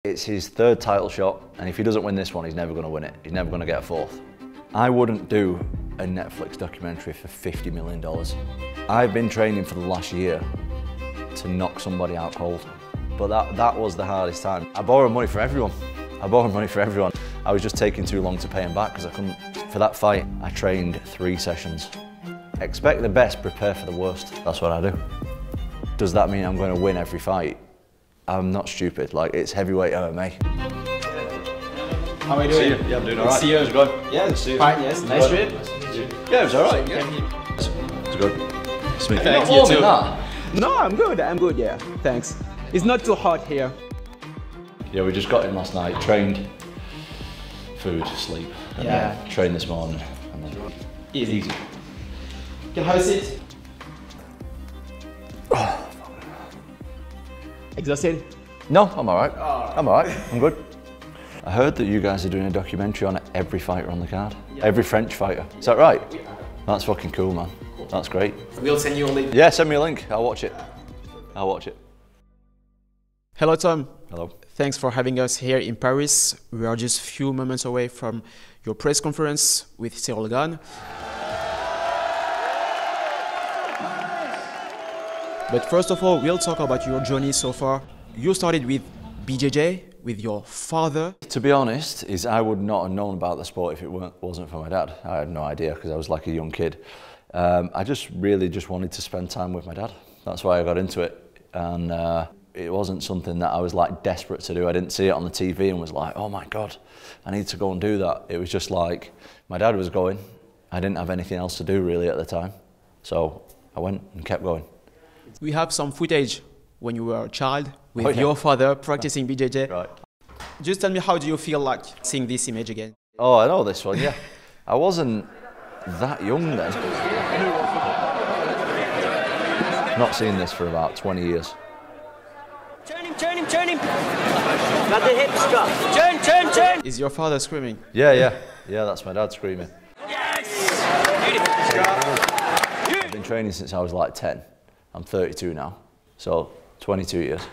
It's his third title shot, and if he doesn't win this one, he's never going to win it. He's never going to get a fourth. I wouldn't do a Netflix documentary for $50 million. I've been training for the last year to knock somebody out cold, but that was the hardest time. I borrowed money from everyone. I was just taking too long to pay him back because I couldn't. For that fight, I trained 3 sessions. Expect the best, prepare for the worst. That's what I do. Does that mean I'm going to win every fight? I'm not stupid. Like, it's heavyweight MMA. How are you doing? Yeah, I'm doing all right. See you. How's it going? Yeah, see you. Fine, yes. Nice trip. Yeah, it was all right. Yeah. It's good. Smith. Thank you too. No, I'm good, yeah. Thanks. It's not too hot here. Yeah, we just got in last night, trained, food, sleep, and then trained this morning. And then Easy. Can I have a seat? Exhausted? No, I'm all right. I'm all right. I'm good. I heard that you guys are doing a documentary on every fighter on the card. Yeah. Every French fighter. Is that right? That's fucking cool, man. That's great. We'll send you a link. Yeah, send me a link. I'll watch it. I'll watch it. Hello, Tom. Hello. Thanks for having us here in Paris. We are just a few moments away from your press conference with Ciryl Gane. But first of all, we'll talk about your journey so far. You started with BJJ, with your father. To be honest, I would not have known about the sport if it wasn't for my dad. I had no idea because I was like a young kid. I just really wanted to spend time with my dad. That's why I got into it. And it wasn't something that I was like desperate to do. I didn't see it on the TV and was like, oh my God, I need to go and do that. It was just like, my dad was going. I didn't have anything else to do really at the time. So I went and kept going. We have some footage when you were a child with your father practicing BJJ. Right. Just tell me, how do you feel like seeing this image again? Oh, I know this one, yeah. I wasn't that young then. Not seen this for about 20 years. Turn him. Got the hips drop. Turn. Is your father screaming? Yeah, that's my dad screaming. Yes! Beautiful. I've been training since I was like 10. I'm 32 now, so 22 years.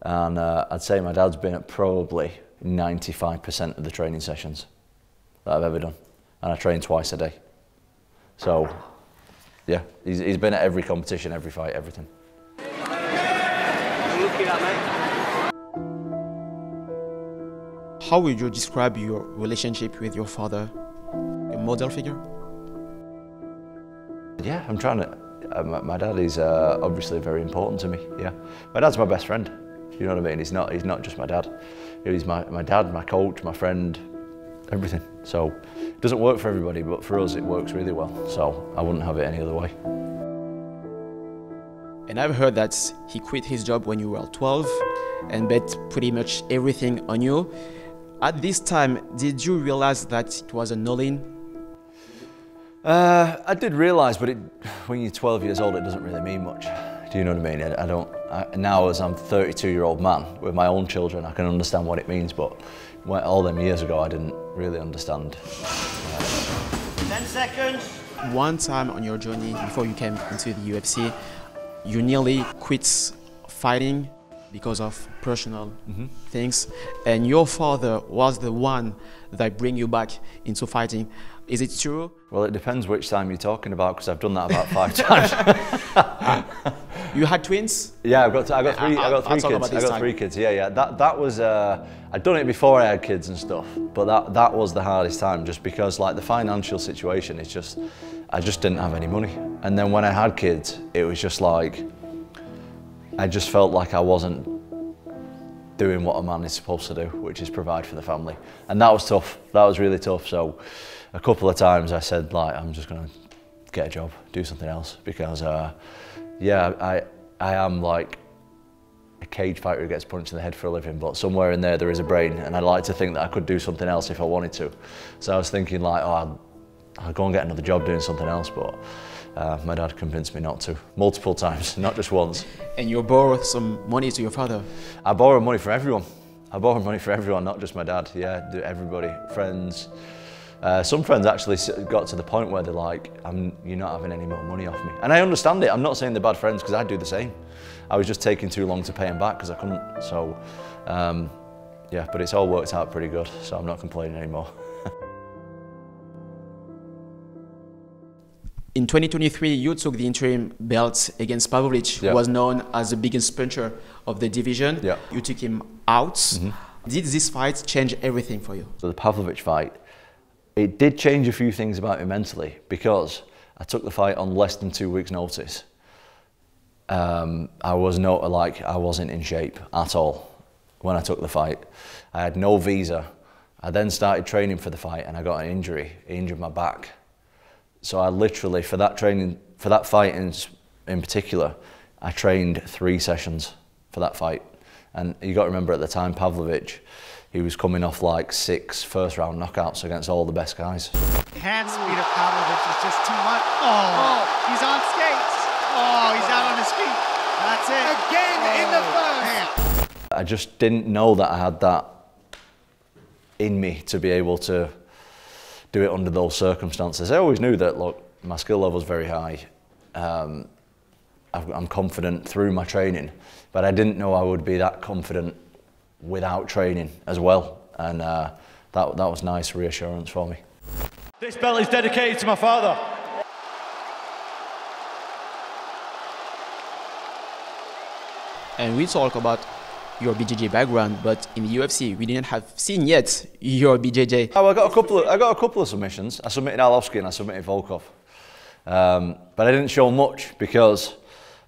And I'd say my dad's been at probably 95% of the training sessions that I've ever done. And I train twice a day. So, yeah, he's been at every competition, every fight, everything. Look at that, mate. How would you describe your relationship with your father? A model figure? Yeah, I'm trying to. My dad is obviously very important to me. Yeah, my dad's my best friend. You know what I mean? He's not just my dad. He's my dad, my coach, my friend, everything. So it doesn't work for everybody, but for us it works really well. So I wouldn't have it any other way. And I've heard that he quit his job when you were 12 and bet pretty much everything on you. At this time, did you realize that it was an all-in? I did realise, but when you're 12 years old, it doesn't really mean much. Do you know what I mean? Now, as I'm a 32-year-old man with my own children, I can understand what it means, but all them years ago, I didn't really understand. 10 seconds. One time on your journey before you came into the UFC, you nearly quit fighting because of personal things, and your father was the one that bring you back into fighting. Is it true? Well, it depends which time you're talking about, because I've done that about 5 times. You had twins? Yeah, I got 3 kids. Yeah. That was I'd done it before I had kids and stuff, but that was the hardest time, just because like the financial situation is just, I just didn't have any money. And then when I had kids, it was just like, I just felt like I wasn't doing what a man is supposed to do, which is provide for the family. And that was tough. That was really tough. So a couple of times I said, like, I'm just gonna get a job, do something else, because yeah, I am like a cage fighter who gets punched in the head for a living, but somewhere in there is a brain, and I'd like to think that I could do something else if I wanted to. So I was thinking like, oh, I'll go and get another job doing something else, but my dad convinced me not to, multiple times, not just once. And you borrowed some money to your father? I borrowed money from everyone. I borrowed money from everyone, not just my dad. Yeah, everybody, friends. Some friends actually got to the point where they're like, you're not having any more money off me. And I understand it. I'm not saying they're bad friends, because I'd do the same. I was just taking too long to pay them back because I couldn't. So Yeah, but it's all worked out pretty good, so I'm not complaining anymore. In 2023, you took the interim belt against Pavlovich, who was known as the biggest puncher of the division. Yeah. You took him out. Did this fight change everything for you? So the Pavlovich fight, it did change a few things about me mentally, because I took the fight on less than 2 weeks' notice. I wasn't in shape at all when I took the fight. I had no visa. I then started training for the fight and I got an injury. It injured my back. So I literally, for that fight in particular, I trained 3 sessions for that fight. And you got to remember at the time, Pavlovich, he was coming off like 6 first-round knockouts against all the best guys. Hand speed of Pavlovich is just too much. Oh, he's on skates. Oh, he's out on his feet. That's it. Again in the first. I just didn't know that I had that in me to be able to do it under those circumstances. I always knew that, look, my skill level's very high. I'm confident through my training, but I didn't know I would be that confident without training as well. And that was nice reassurance for me. This belt is dedicated to my father. And we talk about your BJJ background, but in the UFC, we didn't have seen yet your BJJ. Oh, I got a couple of submissions. I submitted Arlovsky and I submitted Volkov, but I didn't show much because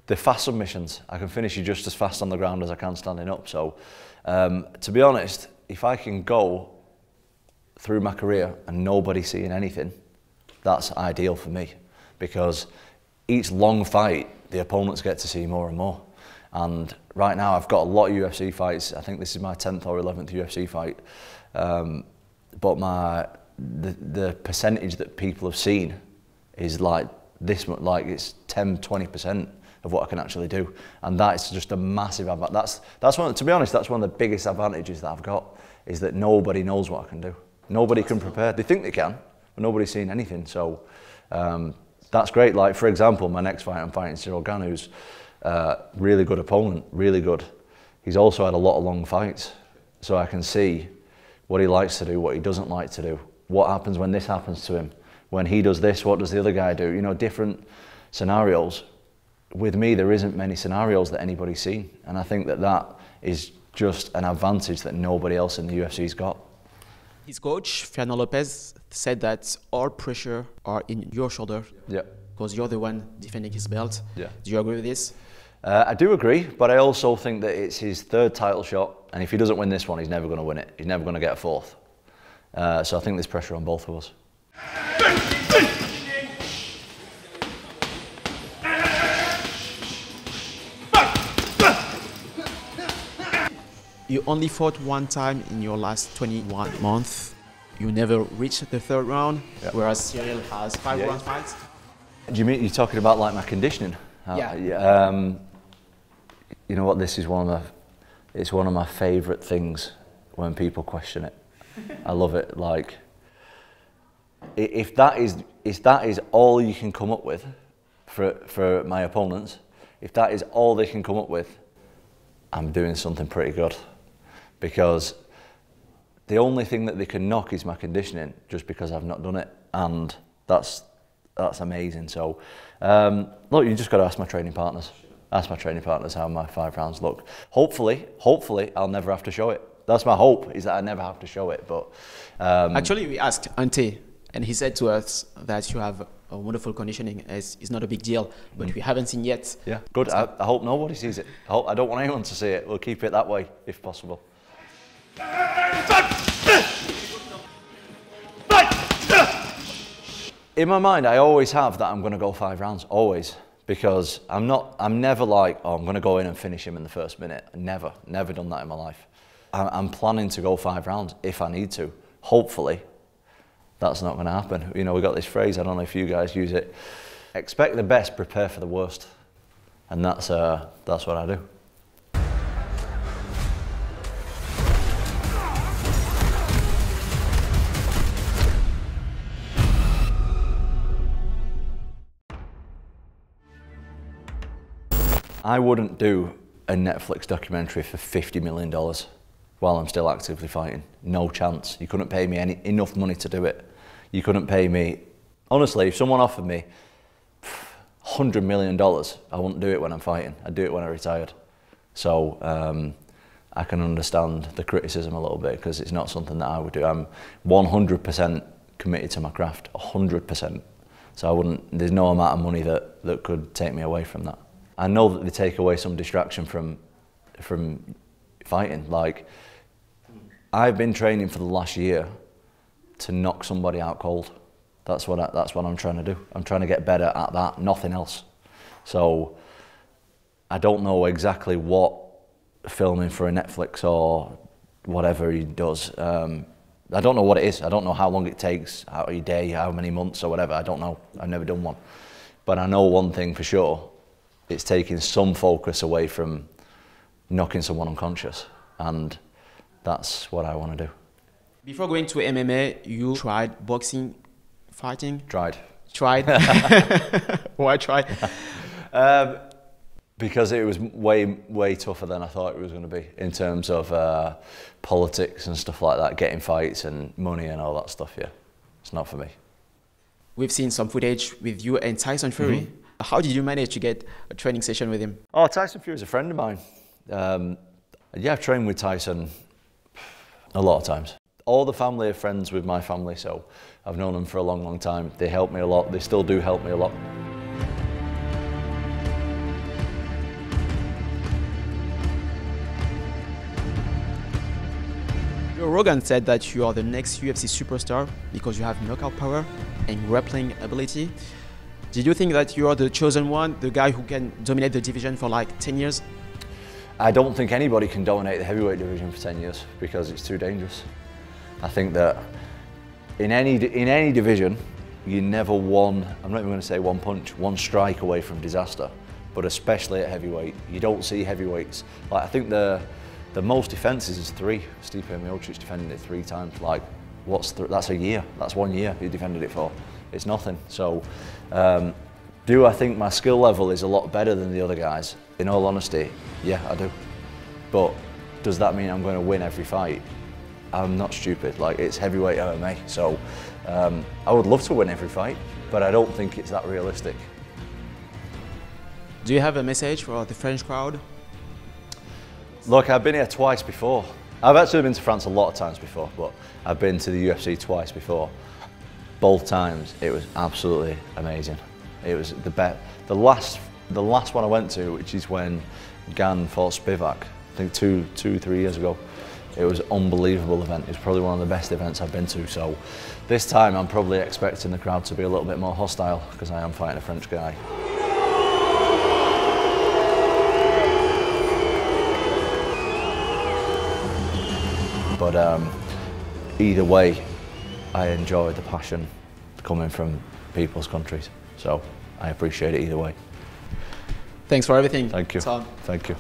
the fast submissions, I can finish you just as fast on the ground as I can standing up. So, to be honest, if I can go through my career and nobody seeing anything, that's ideal for me, because each long fight, the opponents get to see more and more. And right now I've got a lot of UFC fights. I think this is my 10th or 11th UFC fight. But the percentage that people have seen is like this, like it's 10–20% of what I can actually do. And that is just a massive advantage. That's one, to be honest, that's one of the biggest advantages that I've got, is that nobody knows what I can do. Nobody can prepare. They think they can, but nobody's seen anything. So that's great. Like, for example, my next fight, I'm fighting Cyril Gane, who's really good opponent, really good. He's also had a lot of long fights, so I can see what he likes to do, what he doesn't like to do, what happens when this happens to him. When he does this, what does the other guy do? You know, different scenarios. With me, there isn't many scenarios that anybody's seen, and I think that that is just an advantage that nobody else in the UFC's got. His coach, Fernando Lopez, said that all pressure are in your shoulder. Yeah. Because you're the one defending his belt. Yeah. Do you agree with this? I do agree, but I also think that it's his 3rd title shot, and if he doesn't win this one, he's never going to win it. He's never going to get a 4th. So I think there's pressure on both of us. You only fought 1 time in your last 21 months. You never reached the 3rd round, whereas Cyril has 5 round fights. Do you mean you're talking about like my conditioning? Yeah. You know what? This is it's one of my favourite things when people question it. I love it. Like, if that is all you can come up with for my opponents, if that is all they can come up with, I'm doing something pretty good, because the only thing that they can knock is my conditioning, just because I've not done it, and that's amazing. So, look, you just got to ask my training partners. Ask my training partners how my 5 rounds look. Hopefully, I'll never have to show it. That's my hope, is that I never have to show it. But actually, we asked Ante, and he said to us that you have a wonderful conditioning. It's not a big deal, but we haven't seen yet. Yeah, good. I hope nobody sees it. I don't want anyone to see it. We'll keep it that way, if possible. In my mind, I always have that I'm going to go 5 rounds, always, because I'm never like, oh, I'm going to go in and finish him in the first minute. Never done that in my life. I'm planning to go 5 rounds if I need to. Hopefully, that's not going to happen. You know, we got this phrase, I don't know if you guys use it, expect the best, prepare for the worst. And that's what I do. I wouldn't do a Netflix documentary for $50 million. while I'm still actively fighting. No chance. You couldn't pay me enough money to do it. You couldn't pay me, honestly, if someone offered me $100 million, I wouldn't do it when I'm fighting. I'd do it when I retired. So I can understand the criticism a little bit because it's not something that I would do. I'm 100% committed to my craft, 100%. So I wouldn't, there's no amount of money that could take me away from that. I know that they take away some distraction from fighting. Like, I've been training for the last year to knock somebody out cold. That's what I'm trying to do. I'm trying to get better at that, nothing else. So I don't know exactly what filming for a Netflix or whatever he does. I don't know what it is. I don't know how long it takes, out of your day, how many months or whatever. I don't know. I've never done one. But I know one thing for sure. It's taking some focus away from knocking someone unconscious. And that's what I want to do. Before going to MMA, you tried boxing, fighting? Tried. Tried? Why try? Because it was way tougher than I thought it was going to be in terms of politics and stuff like that, getting fights and money and all that stuff, yeah. It's not for me. We've seen some footage with you and Tyson Fury. Mm-hmm. How did you manage to get a training session with him? Oh, Tyson Fury's a friend of mine. Yeah, I've trained with Tyson a lot of times. All the family are friends with my family, so I've known them for a long, long time. They help me a lot. They still do help me a lot. Joe Rogan said that you are the next UFC superstar because you have knockout power and grappling ability. Did you think that you are the chosen one, the guy who can dominate the division for like 10 years? I don't think anybody can dominate the heavyweight division for 10 years because it's too dangerous. I think that in any division, you never one, I'm not even going to say one punch, one strike away from disaster, but especially at heavyweight. You don't see heavyweights. Like, I think the most defences is 3. Stipe Miocic defended it 3 times. Like, that's a year. That's 1 year he defended it for. It's nothing. So, do I think my skill level is a lot better than the other guys? In all honesty, yeah, I do. But does that mean I'm going to win every fight? I'm not stupid. Like, it's heavyweight MMA. So, I would love to win every fight, but I don't think it's that realistic. Do you have a message for the French crowd? Look, I've been here twice before. I've actually been to France a lot of times before, but I've been to the UFC twice before. Both times, it was absolutely amazing. It was the best. The last one I went to, which is when Gane fought Spivak, I think 3 years ago. It was an unbelievable event. It was probably one of the best events I've been to. So this time, I'm probably expecting the crowd to be a little bit more hostile because I am fighting a French guy. But either way, I enjoy the passion coming from people's countries. So I appreciate it either way. Thanks for everything. Thank you. Tom. Thank you.